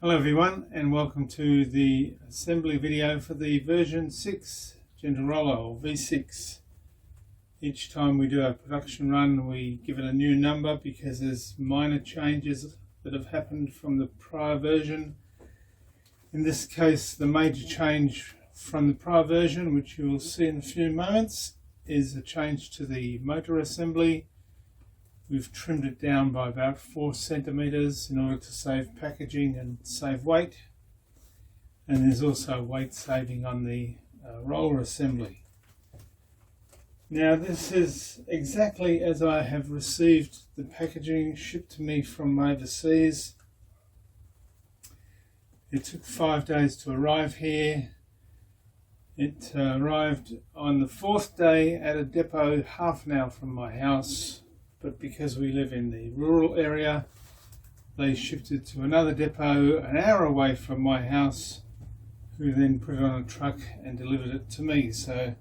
Hello everyone, and welcome to the assembly video for the version 6 Gentle-Roller, or V6. Each time we do a production run we give it a new number because there's minor changes that have happened from the prior version. In this case, the major change from the prior version, which you will see in a few moments, is a change to the motor assembly. We've trimmed it down by about 4 centimeters in order to save packaging and save weight. And there's also weight saving on the roller assembly. Now this is exactly as I have received the packaging shipped to me from overseas. It took 5 days to arrive here. It arrived on the 4th day at a depot half an hour from my house. But because we live in the rural area, they shipped it to another depot an hour away from my house, who then put it on a truck and delivered it to me. So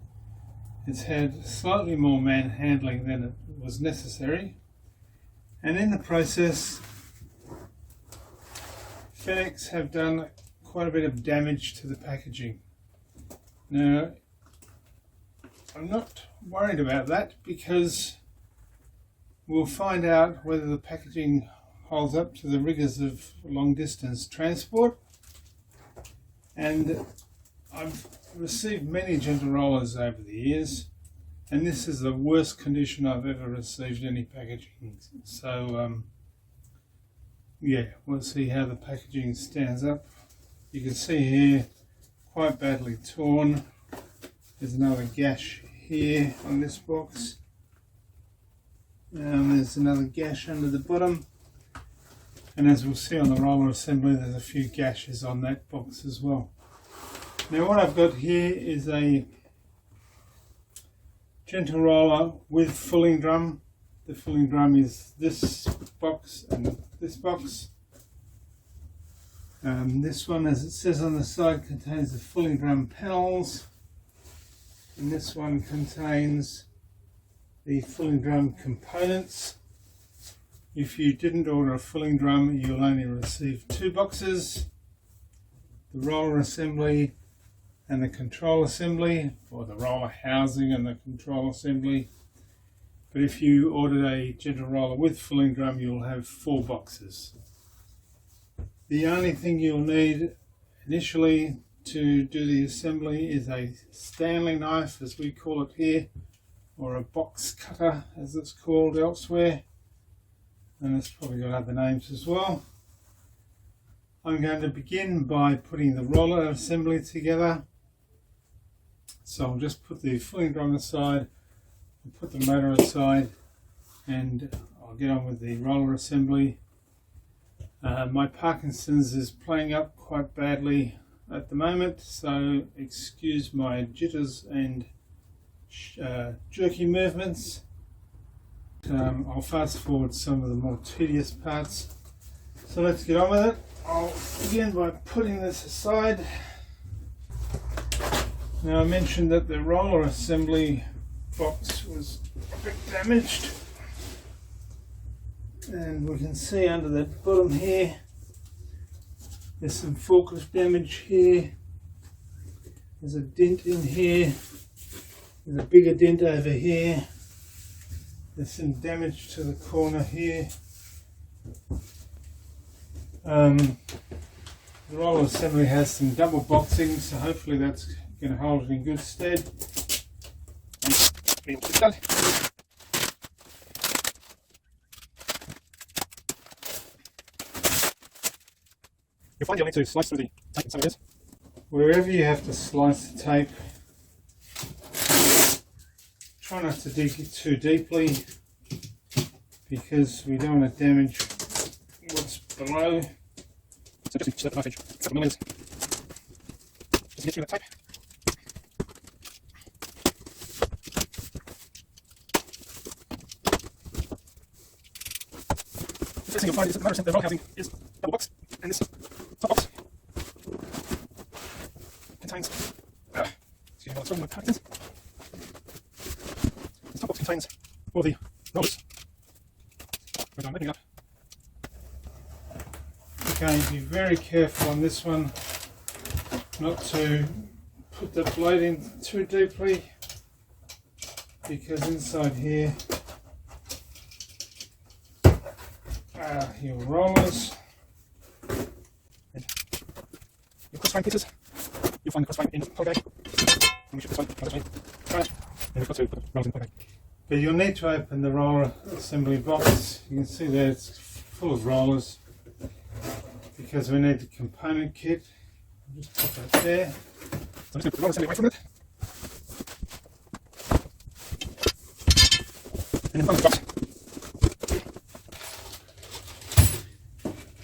it's had slightly more manhandling than it was necessary. And in the process, FedEx have done quite a bit of damage to the packaging. Now, I'm not worried about that because we'll find out whether the packaging holds up to the rigours of long distance transport. And I've received many Gentle-Rollers over the years, and this is the worst condition I've ever received any packaging. So yeah, we'll see how the packaging stands up. You can see here, quite badly torn. There's another gash here on this box. There's another gash under the bottom, and as we'll see on the roller assembly, there's a few gashes on that box as well. Now what I've got here is a Gentle-Roller with filling drum. The filling drum is this box and this box. This one, as it says on the side, contains the filling drum panels, and this one contains the filling drum components. If you didn't order a filling drum, you'll only receive 2 boxes: the roller assembly and the control assembly, or the roller housing and the control assembly. But if you ordered a Gentle-Roller with filling drum, you'll have 4 boxes. The only thing you'll need initially to do the assembly is a Stanley knife, as we call it here, or a box cutter as it's called elsewhere, and it's probably got other names as well. I'm going to begin by putting the roller assembly together. So I'll just put the filling drum aside, and put the motor aside, and I'll get on with the roller assembly. My Parkinson's is playing up quite badly at the moment, so excuse my jitters and jerky movements. I'll fast forward some of the more tedious parts. So let's get on with it. I'll begin by putting this aside. Now I mentioned that the roller assembly box was a bit damaged, and we can see under the bottom here there's some forklift damage here. There's a dent in here. There's a bigger dent over here. There's some damage to the corner here. The roller assembly has some double boxing, so hopefully that's going to hold it in good stead. You'll find you'll need to slice through the tape in some areas. Wherever you have to slice the tape, try not to dig it too deeply because we don't want to damage what's below. So just insert the knife edge a couple millimeters just to get through that tape. The first thing you'll find is that the motor assembly, the roller housing is double box, and this top box contains excuse me while it's running my Parkinson's. This top box contains all the rollers. I'm making it up. Okay, you've very careful on this one not to put the blade in too deeply, because inside here are your rollers. Your crossframe pieces, you'll find the crossframe in the plug bag. And we should crossframe the plug bag. And we've got to put the rollers in the plug bag. But you'll need to open the roller assembly box. You can see there it's full of rollers because we need the component kit. I'll just put that there. So I'm just going to put the roller assembly away from it. And in front of the box,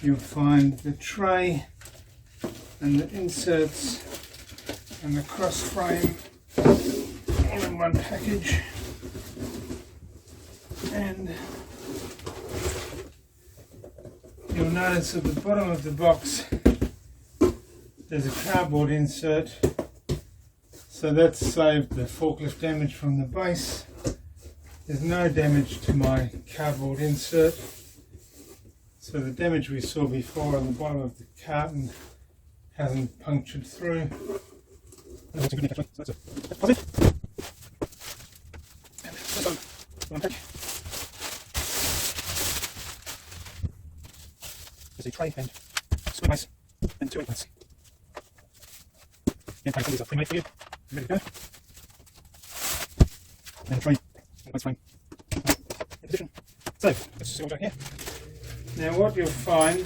you'll find the tray and the inserts and the cross frame all in one package. And you'll notice at the bottom of the box there's a cardboard insert, so that's saved the forklift damage from the base. There's no damage to my cardboard insert, so the damage we saw before on the bottom of the carton hasn't punctured through. that's a good nick actually, so that's a positive. And this one unpack. There's a tray and swing base and 2 inlets. The entire these are pre-made for you, ready to go. And a tray, and base frame in position. So, let's see what's out here. Now what you'll find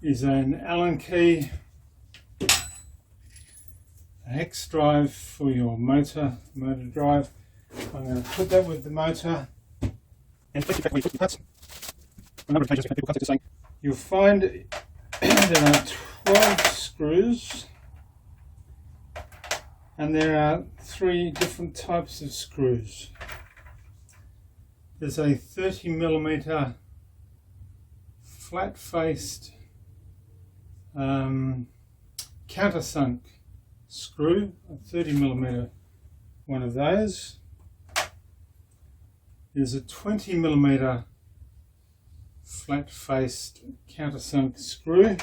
is an Allen key, a hex drive for your motor drive. I'm going to put that with the motor. And please keep track where you put your parts. On a number of occasions we've had people contact us saying, You'll find there are 12 screws, and there are 3 different types of screws. There's a 30mm flat-faced countersunk screw, a 30mm one of those. There's a 20mm flat-faced countersunk screw.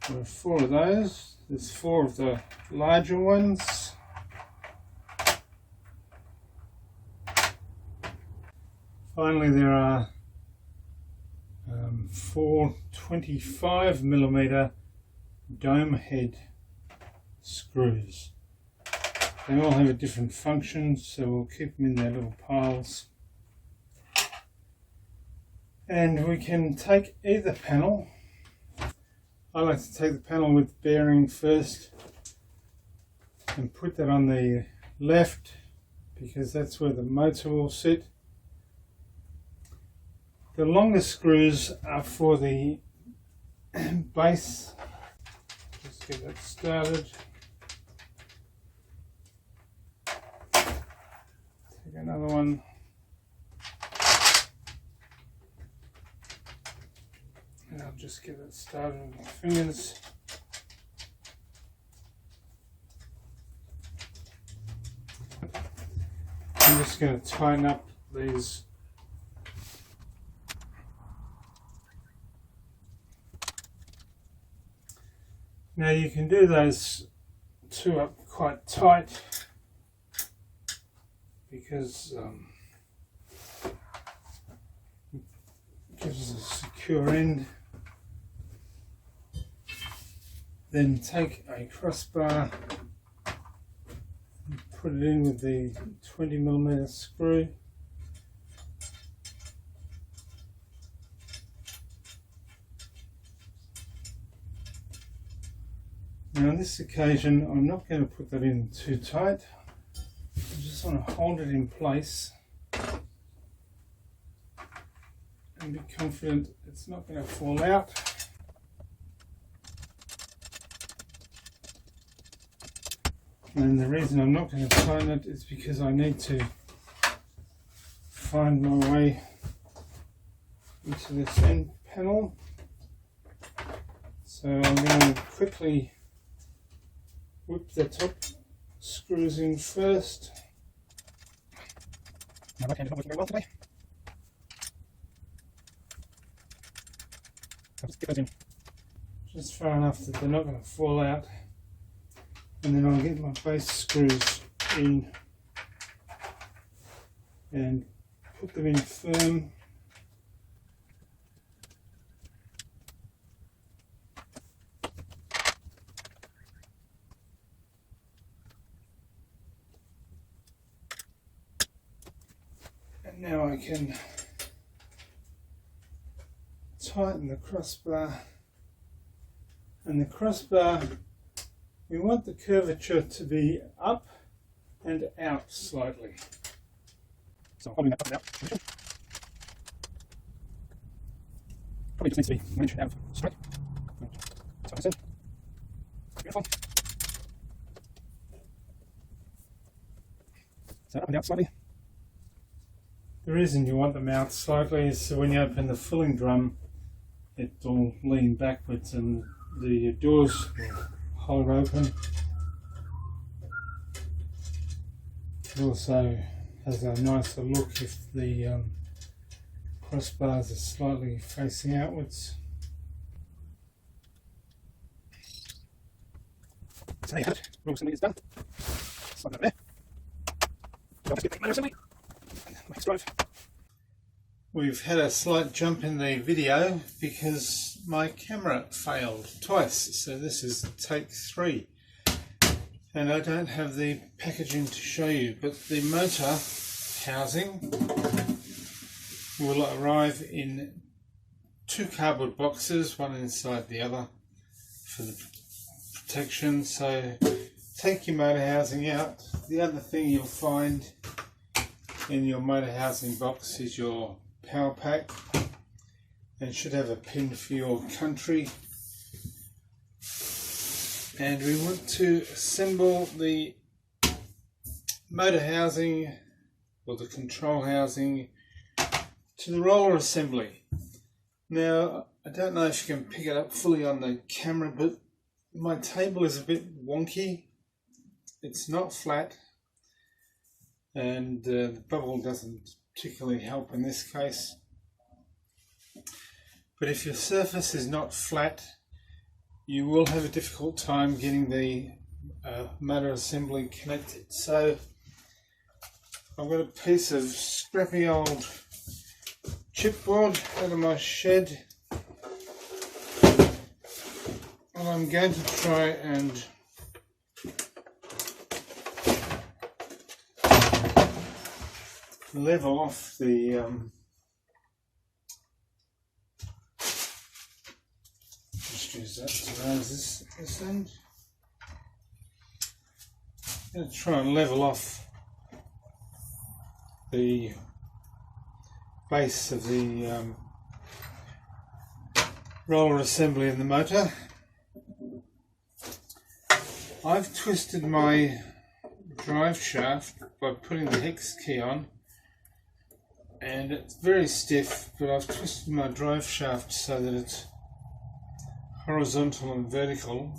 There are 4 of those. There's 4 of the larger ones. Finally, there are 4 25mm dome head screws. They all have a different function, so we'll keep them in their little piles. And we can take either panel. I like to take the panel with bearing first and put that on the left because that's where the motor will sit. The longer screws are for the base. Let's get that started. Take another one. And I'll just get it started with my fingers. I'm just going to tighten up these. Now you can do those 2 up quite tight because it gives us a secure end. Then take a crossbar and put it in with the 20mm screw. Now on this occasion I'm not going to put that in too tight. I just want to hold it in place and be confident it's not going to fall out. And the reason I'm not going to tighten it is because I need to find my way into this end panel. So I'm going to quickly whip the top screws in first. My right hand is not working very well today. Just get those in. just far enough that they're not going to fall out, and then I'll get my base screws in and put them in firm. And now I can tighten the crossbar. And the crossbar, we want the curvature to be up and out slightly. So following that up and out. Probably just needs to be an inch out of straight. So I said, beautiful. So up and out slightly. The reason you want them out slightly is so when you open the filling drum, it will lean backwards and the doors will hold open. It also has a nicer look if the crossbars are slightly facing outwards. So there you have it. Roll assembly is done. Slide that there. So I'll just get the motor assembly. And my drive. We've had a slight jump in the video because my camera failed twice, so this is take 3. And I don't have the packaging to show you, but the motor housing will arrive in 2 cardboard boxes, one inside the other for the protection. So take your motor housing out. The other thing you'll find in your motor housing box is your power pack, and should have a pin for your country. And we want to assemble the motor housing or the control housing to the roller assembly. Now, I don't know if you can pick it up fully on the camera, but my table is a bit wonky. It's not flat, and the bubble doesn't particularly help in this case. But if your surface is not flat, you will have a difficult time getting the motor assembly connected. So I've got a piece of scrappy old chipboard out of my shed, and I'm going to try and level off the just use that to raise this end. I'm going to try and level off the base of the roller assembly in the motor. I've twisted my drive shaft by putting the hex key on, and it's very stiff, but I've twisted my drive shaft so that it's horizontal and vertical.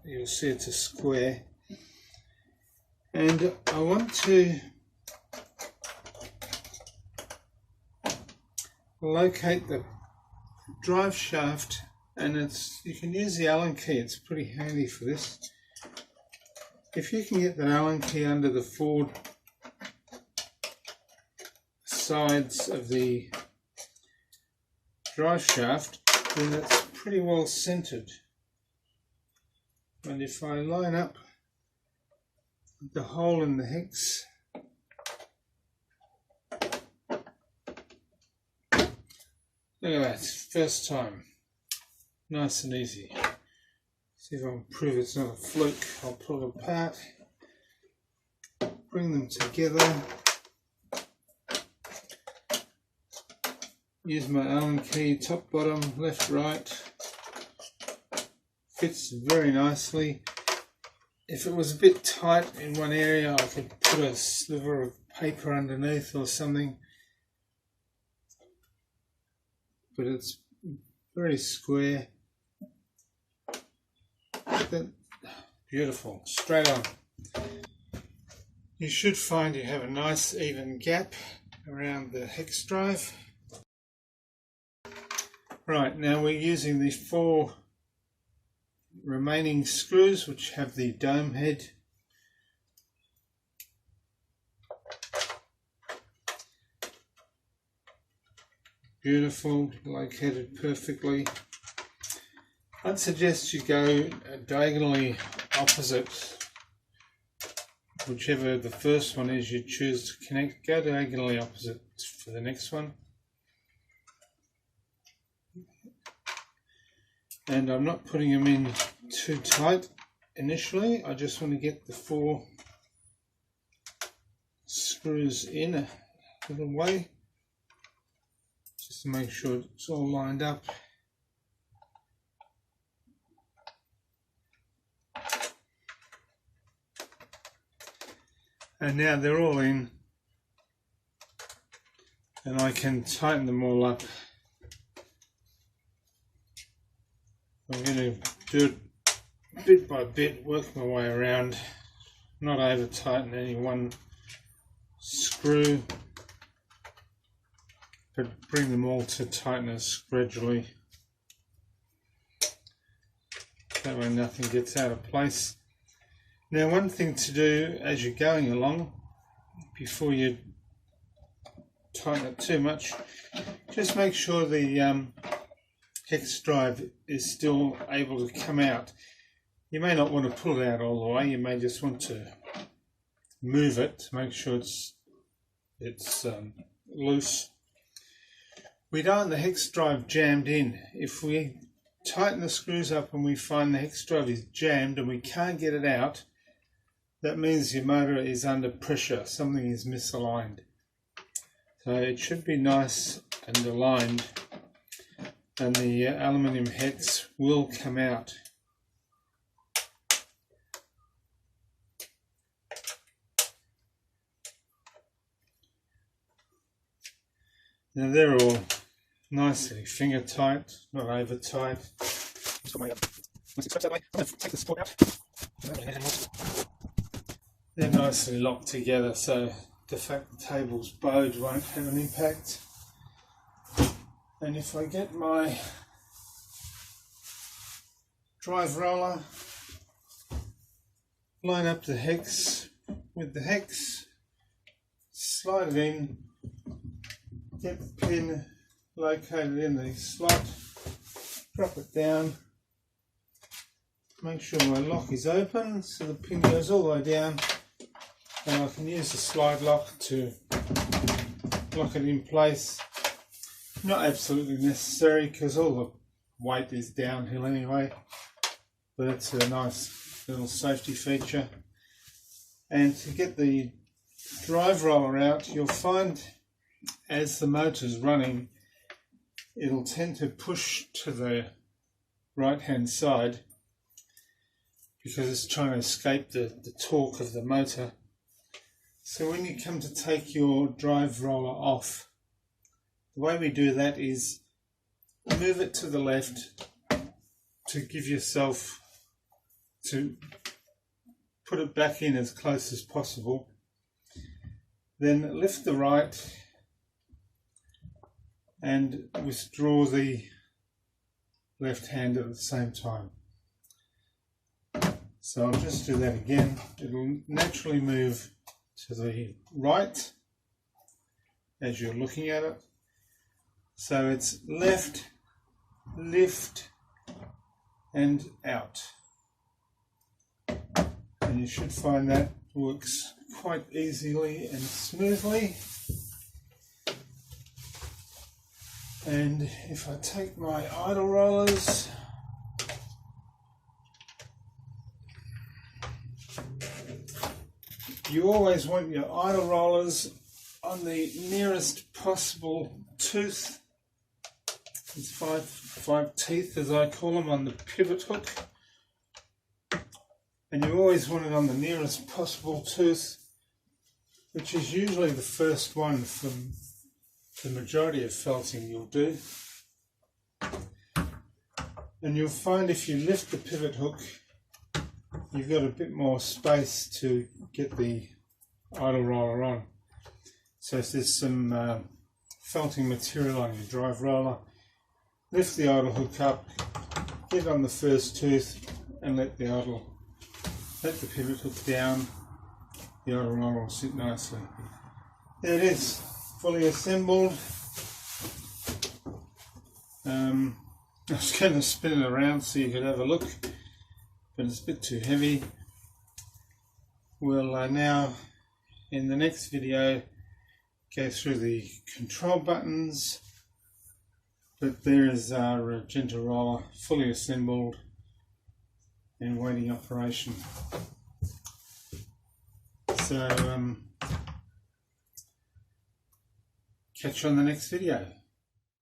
You'll see it's a square, and I want to locate the drive shaft, and you can use the Allen key. It's pretty handy for this. If you can get that Allen key under the forward sides of the drive shaft, then it's pretty well centered. And if I line up the hole in the hex, look at that, first time, nice and easy. See if I can prove it's not a fluke. I'll pull it apart, bring them together, use my Allen key, top, bottom, left, right. Fits very nicely. If it was a bit tight in one area, I could put a sliver of paper underneath or something. But it's very square. Beautiful, straight on. You should find you have a nice even gap around the hex drive. Right, now we're using the 4 remaining screws which have the dome head. Beautiful, located perfectly. I'd suggest you go diagonally opposite, whichever the first one is you choose to connect, go diagonally opposite for the next one. And I'm not putting them in too tight initially, I just want to get the 4 screws in a little way, just to make sure it's all lined up. And now they're all in, and I can tighten them all up. I'm going to do it bit by bit, work my way around, not over tighten any one screw, but bring them all to tightness gradually. That way nothing gets out of place. Now, one thing to do as you're going along, before you tighten it too much, just make sure the hex drive is still able to come out. You may not want to pull it out all the way, you may just want to move it to make sure it's loose. We don't want the hex drive jammed in. If we tighten the screws up and we find the hex drive is jammed and we can't get it out, that means your motor is under pressure, something is misaligned. So it should be nice and aligned, and the aluminium hex will come out. Now they're all nicely finger tight, not over tight. Just got my nice straps out of the way. I'm going to take the support out. They're nicely locked together, so the fact the table's bowed won't have an impact. And if I get my drive roller, line up the hex with the hex, slide it in, get the pin located in the slot, drop it down, make sure my lock is open so the pin goes all the way down, and I can use the slide lock to lock it in place. Not absolutely necessary because all the weight is downhill anyway, but it's a nice little safety feature. And to get the drive roller out, you'll find as the motor's running, it'll tend to push to the right hand side because it's trying to escape the torque of the motor. So when you come to take your drive roller off, the way we do that is move it to the left to give yourself, to put it back in as close as possible. Then lift the right and withdraw the left hand at the same time. So I'll just do that again. It'll naturally move to the right as you're looking at it. So it's left, lift and out. And you should find that works quite easily and smoothly. And if I take my idle rollers, you always want your idle rollers on the nearest possible tooth. It's five teeth, as I call them, on the pivot hook. And you always want it on the nearest possible tooth, which is usually the first one from the majority of felting you'll do. And you'll find if you lift the pivot hook, you've got a bit more space to get the idle roller on. So if there's some felting material on your drive roller, lift the idle hook up, get on the first tooth and let the pivot hook down. The idle roller will sit nicely. There it is, fully assembled. I was going to spin it around so you could have a look, but it's a bit too heavy. We'll now, in the next video, go through the control buttons, but there is our Argenta roller fully assembled and waiting operation. So catch you on the next video.